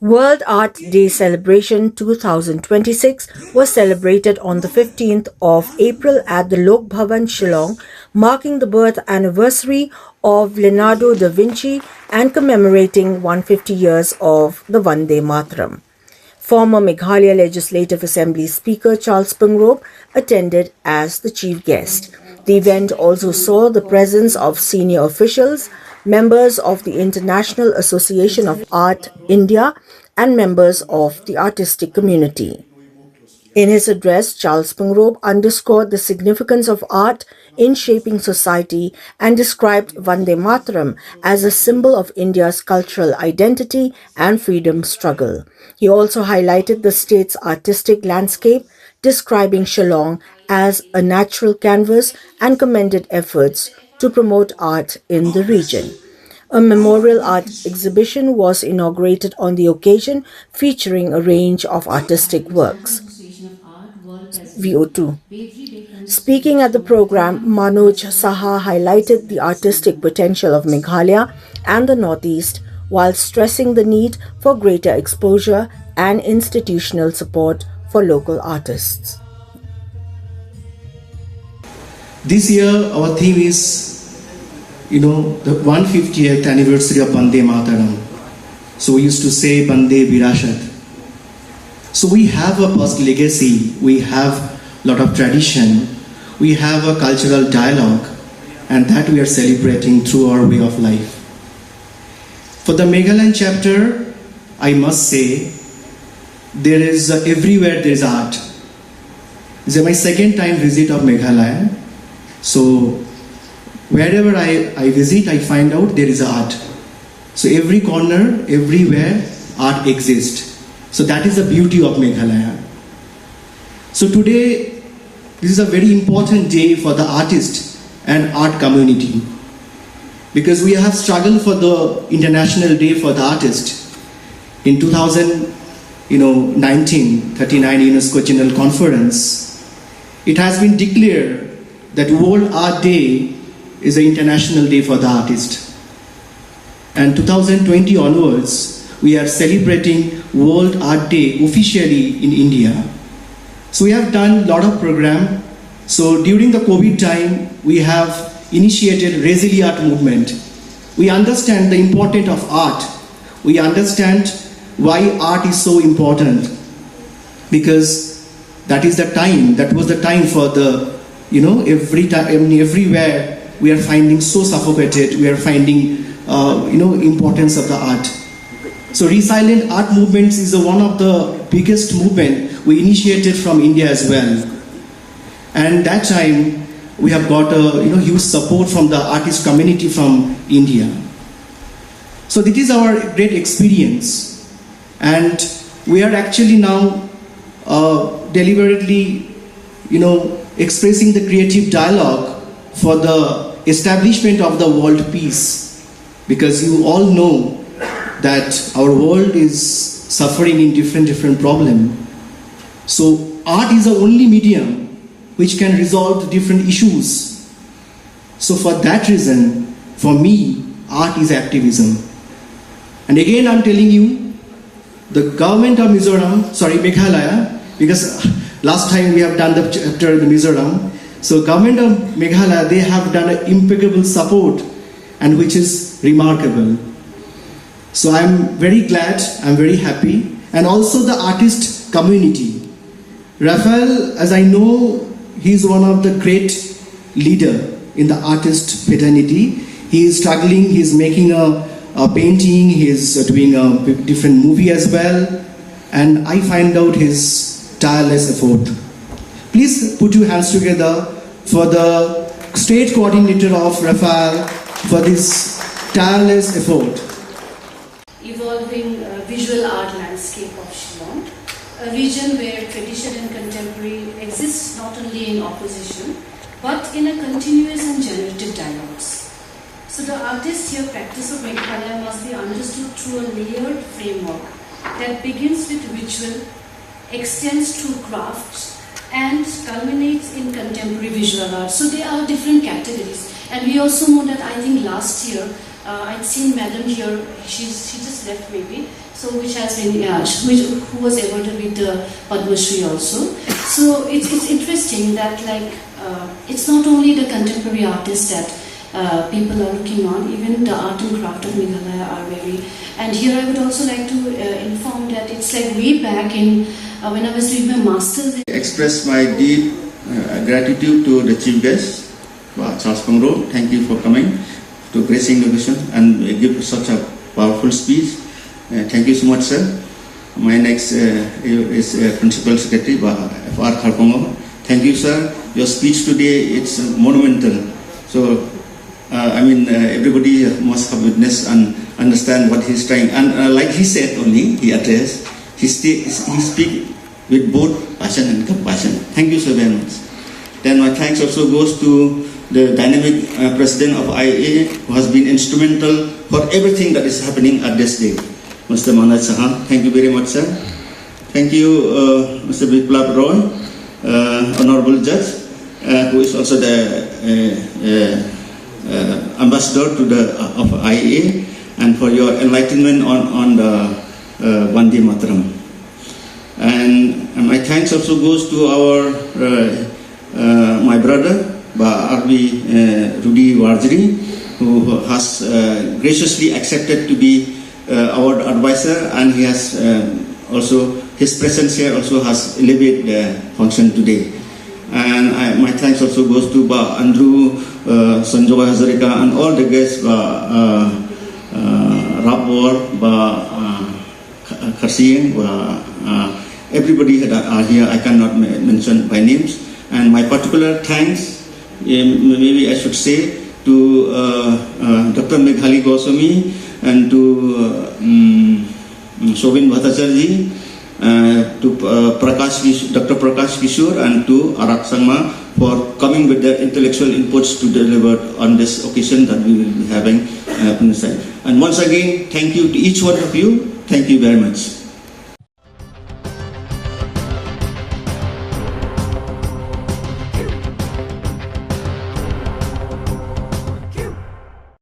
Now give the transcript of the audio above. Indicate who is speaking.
Speaker 1: World Art Day Celebration 2026 was celebrated on the 15th of April at the Lok Bhavan, Shillong, marking the birth anniversary of Leonardo da Vinci and commemorating 150 years of the Vande Mataram. Former Meghalaya Legislative Assembly Speaker Charles Pungrop attended as the chief guest. The event also saw the presence of senior officials, members of the International Association of Art India, and members of the artistic community. In his address, Charles Pungrop underscored the significance of art in shaping society and described Vande Mataram as a symbol of India's cultural identity and freedom struggle. He also highlighted the state's artistic landscape, describing Shillong as a natural canvas and commended efforts to promote art in the region. A memorial art exhibition was inaugurated on the occasion, featuring a range of artistic works. VO2. Speaking at the program, Manoj Saha highlighted the artistic potential of Meghalaya and the Northeast, while stressing the need for greater exposure and institutional support for local artists.
Speaker 2: This year, our theme is, the 150th anniversary of Vande Mataram. So we used to say Vande Virashat. So we have a past legacy, we have a lot of tradition, we have a cultural dialogue, and that we are celebrating through our way of life. For the Meghalayan chapter, I must say, there is everywhere there is art. This is my second time visit of Meghalaya. So wherever I visit, I find out there is art. So every corner, everywhere, art exists. So that is the beauty of Meghalaya. So today, this is a very important day for the artist and art community, because we have struggled for the International Day for the Artist. In 2019, 39 UNESCO General Conference, it has been declared that World Art Day is an International Day for the Artist. And 2020 onwards, we are celebrating World Art Day officially in India. So we have done a lot of program. So during the COVID time, we have initiated Resiliart movement. We understand the importance of art. We understand why art is so important, because that is the time, that was the time for the, everywhere we are finding so suffocated, we are finding, importance of the art. So Resilient Art Movements is one of the biggest movement we initiated from India as well. And that time we have got a huge support from the artist community from India. So this is our great experience. And we are actually now deliberately, expressing the creative dialogue for the establishment of the world peace. Because you all know that our world is suffering in different problems. So art is the only medium which can resolve different issues. So for that reason, for me, art is activism. And again, I'm telling you, the government of Meghalaya, because last time we have done the chapter in Mizoram, so government of Meghalaya, they have done an impeccable support, and which is remarkable. So I'm very glad, I'm very happy, and also the artist community. Raphael, as I know, he's one of the great leader in the artist fraternity. He is struggling, he's making a painting, he's doing a different movie as well, and I find out his tireless effort. Please put your hands together for the state coordinator of Raphael for this tireless effort.
Speaker 3: Evolving visual art landscape of Shillong, a region where tradition and contemporary exists not only in opposition, but in a continuous and generative dialogues. So the artist's here practice of Meghalaya must be understood through a layered framework that begins with ritual, extends through crafts, and culminates in contemporary visual art. So there are different categories. And we also know that I think last year I'd seen Madam here. She just left maybe. So which has been who was awarded with the Padma Shri also. So it's interesting that it's not only the contemporary artists that people are looking on, even the art and craft of Meghalaya are very. And here I would also like to inform that it's like way back in when I was doing my masters.
Speaker 4: Express my deep gratitude to the chief guest, Charles Pangro. Thank you for coming to gracing the occasion and give such a powerful speech. Thank you so much, sir. My next is Principal Secretary F.R. Kharpongo. Thank you, sir. Your speech today, it's monumental. So, everybody must have witnessed and understand what he's trying. And like he said only, he addressed, he speak with both passion and compassion. Thank you so very much. Then my thanks also goes to the dynamic president of IAA, who has been instrumental for everything that is happening at this day. Mr. Manoj Saha, thank you very much, sir. Thank you, Mr. Biplab Roy, Honorable Judge, who is also the ambassador of IAA, and for your enlightenment on the Vande Mataram. And my thanks also goes to our my brother, R.V. Rudy Warjri, who has graciously accepted to be our advisor, and he has also, his presence here also has elevated the function today. And my thanks also goes to Andrew, Sanjoy Hazarika, and all the guests, Rapor, Karsiyeng, everybody are here. I cannot mention by names. And my particular thanks, maybe I should say, to Dr. Meghali Goswami and to Shobin Bhattacharya, to Dr. Prakash Kishore, and to Arak Sangma for coming with their intellectual inputs to deliver on this occasion that we will be having on the side. And once again, thank you to each one of you. Thank you very much.